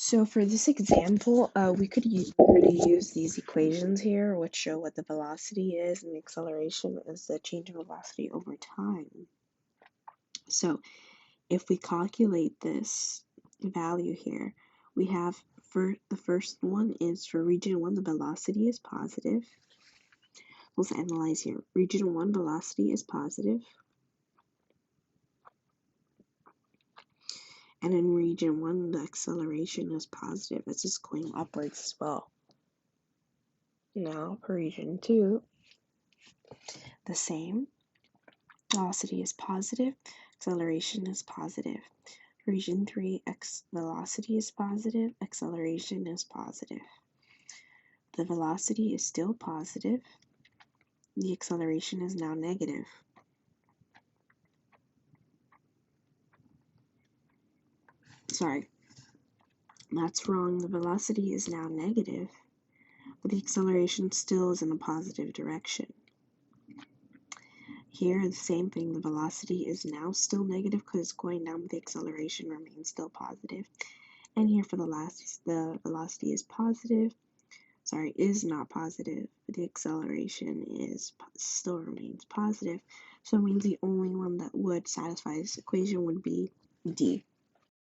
So for this example, we could use these equations here, which show what the velocity is and the acceleration is the change in velocity over time. So if we calculate this value here, we have for the first one is for region 1, the velocity is positive. Let's analyze here. Region 1 velocity is positive. And in region 1, the acceleration is positive. It's just going upwards as well. Now, for region 2, the same. Velocity is positive, acceleration is positive. Region 3, velocity is positive, acceleration is positive. The velocity is still positive. The acceleration is now negative. Sorry, that's wrong. The velocity is now negative, but the acceleration still is in a positive direction. Here, the same thing, the velocity is now still negative because it's going down, but the acceleration remains still positive. And here for the last, the velocity is positive, is not positive, but the acceleration still remains positive. So it means the only one that would satisfy this equation would be D.